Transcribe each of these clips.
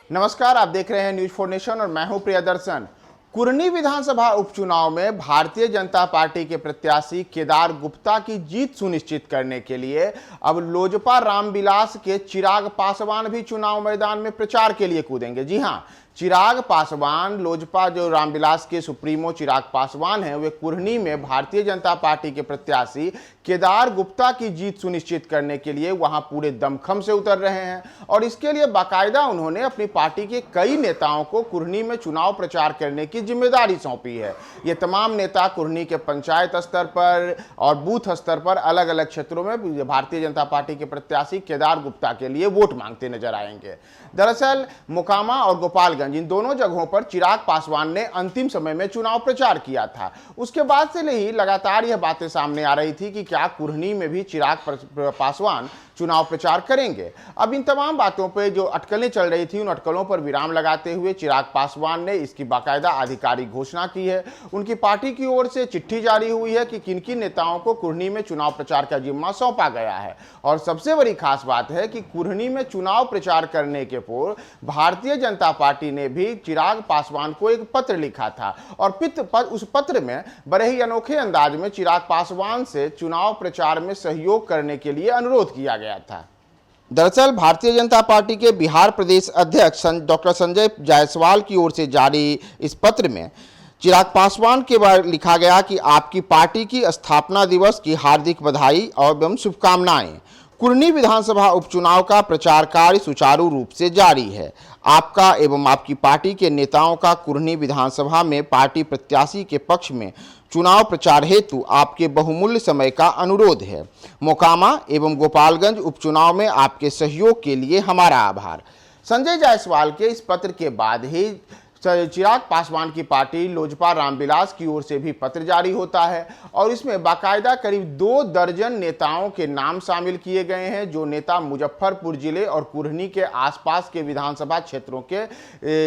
नमस्कार, आप देख रहे हैं न्यूज 4 नेशन और मैं हूं प्रियदर्शन। कुरनी विधानसभा उपचुनाव में भारतीय जनता पार्टी के प्रत्याशी केदार गुप्ता की जीत सुनिश्चित करने के लिए अब लोजपा रामविलास के चिराग पासवान भी चुनाव मैदान में प्रचार के लिए कूदेंगे। जी हां, चिराग पासवान, लोजपा जो रामविलास के सुप्रीमो चिराग पासवान हैं, वे कुरनी में भारतीय जनता पार्टी के प्रत्याशी केदार गुप्ता की जीत सुनिश्चित करने के लिए वहां पूरे दमखम से उतर रहे हैं और इसके लिए बाकायदा उन्होंने अपनी पार्टी के कई नेताओं को कुरनी में चुनाव प्रचार करने की जिम्मेदारी सौंपी है। ये तमाम नेता कुरनी के पंचायत स्तर पर और बूथ स्तर पर अलग अलग क्षेत्रों में भारतीय जनता पार्टी के प्रत्याशी केदार गुप्ता के लिए वोट मांगते नजर आएंगे। दरअसल मोकामा और गोपालगंज, इन दोनों जगहों पर चिराग पासवान ने अंतिम समय में चुनाव प्रचार किया था। उसके बाद से ही लगातार यह बातें सामने आ रही थी कि क्या कुरनी में भी चिराग पासवान चुनाव प्रचार करेंगे। अब इन तमाम बातों पर जो अटकलें चल रही थी, उन अटकलों पर विराम लगाते हुए चिराग पासवान ने इसकी बाकायदा आधिकारिक घोषणा की है। उनकी पार्टी की ओर से चिट्ठी जारी हुई है कि किन किन नेताओं को कुरनी में चुनाव प्रचार का जिम्मा सौंपा गया है। और सबसे बड़ी खास बात है कि कुरनी में चुनाव प्रचार करने के पूर्व भारतीय जनता पार्टी ने भी चिराग पासवान को एक पत्र लिखा था और उस पत्र में बड़े ही अनोखे अंदाज में चिराग पासवान से चुनाव प्रचार में सहयोग करने के लिए अनुरोध किया गया था। दरअसल भारतीय जनता पार्टी के बिहार प्रदेश अध्यक्ष डॉक्टर संजय जायसवाल की ओर से जारी इस पत्र में चिराग पासवान के बारे लिखा गया कि आपकी पार्टी की स्थापना दिवस की हार्दिक बधाई एवं शुभकामनाएं। कुरनी विधानसभा उपचुनाव का प्रचार कार्य सुचारू रूप से जारी है। आपका एवं आपकी पार्टी के नेताओं का कुरनी विधानसभा में पार्टी प्रत्याशी के पक्ष में चुनाव प्रचार हेतु आपके बहुमूल्य समय का अनुरोध है। मोकामा एवं गोपालगंज उपचुनाव में आपके सहयोग के लिए हमारा आभार। संजय जायसवाल के इस पत्र के बाद ही चिराग पासवान की पार्टी लोजपा रामविलास की ओर से भी पत्र जारी होता है और इसमें बाकायदा करीब 2 दर्जन नेताओं के नाम शामिल किए गए हैं, जो नेता मुजफ्फरपुर जिले और कुरनी के आसपास के विधानसभा क्षेत्रों के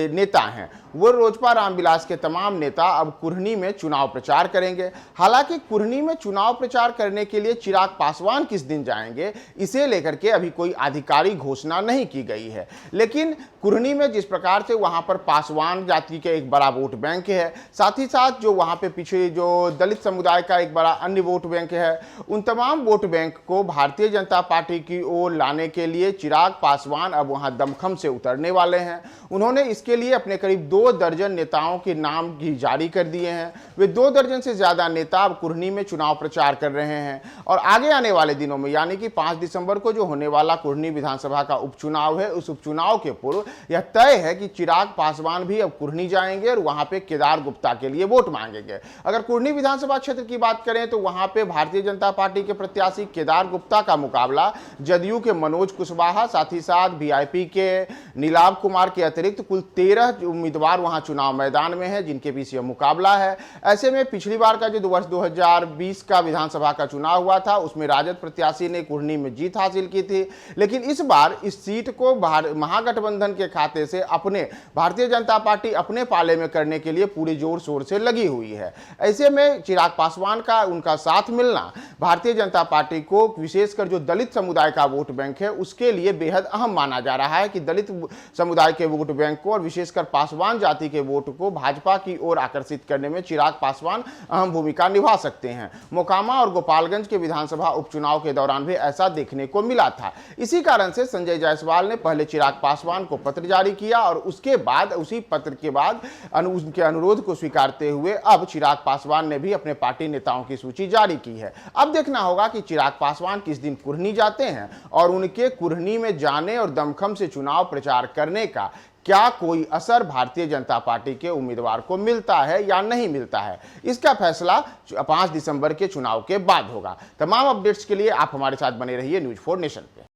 नेता हैं। वो लोजपा रामविलास के तमाम नेता अब कुरनी में चुनाव प्रचार करेंगे। हालांकि कुरनी में चुनाव प्रचार करने के लिए चिराग पासवान किस दिन जाएंगे, इसे लेकर के अभी कोई आधिकारिक घोषणा नहीं की गई है। लेकिन कुरनी में जिस प्रकार से वहां पर पासवान जाति का एक बड़ा वोट बैंक है, साथ ही साथ जो वहां पे पीछे जो दलित समुदाय का एक बड़ा अन्य वोट बैंक है, उन तमाम वोट बैंक को भारतीय जनता पार्टी की ओर लाने के लिए चिराग पासवान अब वहां दमखम से उतरने वाले हैं। उन्होंने इसके लिए अपने करीब 2 दर्जन नेताओं के नाम भी जारी कर दिए हैं। वे 2 दर्जन से ज्यादा नेता अब कुरनी में चुनाव प्रचार कर रहे हैं और आगे आने वाले दिनों में यानी कि 5 दिसंबर को जो होने वाला कुरनी विधानसभा का उपचुनाव है, उस उपचुनाव के पूर्व यह तय है कि चिराग पासवान भी अब कुरनी जाएंगे और वहां पे केदार गुप्ता के लिए वोट मांगेंगे। अगर कुरनी विधानसभा क्षेत्र की बात करें तो वहां पे भारतीय जनता पार्टी के प्रत्याशी केदार गुप्ता का मुकाबला जदयू के मनोज कुशवाहा, साथ ही साथ वीआईपी के नीलाभ कुमार के अतिरिक्त कुल 13 उम्मीदवार वहां चुनाव मैदान में हैं, जिनके बीच यह मुकाबला है। ऐसे में पिछली बार का जो वर्ष 2020 का विधानसभा का चुनाव हुआ था, उसमें राजद प्रत्याशी ने कुरनी में जीत हासिल की थी, लेकिन इस बार इस सीट को महागठबंधन के खाते से अपने भारतीय जनता पार्टी अपने पाले में करने के लिए पूरे जोर शोर से लगी हुई है। ऐसे में चिराग पासवान का उनका साथ मिलना भारतीय जनता पार्टी को, विशेषकर जो दलित समुदाय का वोट बैंक है, उसके लिए बेहद अहम माना जा रहा है कि दलित समुदाय के वोट बैंक को और विशेषकर पासवान जाति के वोट को भाजपा की ओर आकर्षित करने में चिराग पासवान अहम भूमिका निभा सकते हैं। मोकामा और गोपालगंज के विधानसभा उपचुनाव के दौरान भी ऐसा देखने को मिला था। इसी कारण से संजय जायसवाल ने पहले चिराग पासवान को पत्र जारी किया और उसके बाद उसी पत्र के बाद उनके अनुरोध को स्वीकारते हुए अब चिराग पासवान ने भी अपने पार्टी नेताओं की सूची जारी की है। अब देखना होगा कि चिराग पासवान किस दिन कुरनी जाते हैं और उनके कुरनी में जाने और दमखम से चुनाव प्रचार करने का क्या कोई असर भारतीय जनता पार्टी के उम्मीदवार को मिलता है या नहीं मिलता है, इसका फैसला 5 दिसंबर के चुनाव के बाद होगा। तमाम अपडेट्स के लिए आप हमारे साथ बने रहिए न्यूज 4 नेशन पे।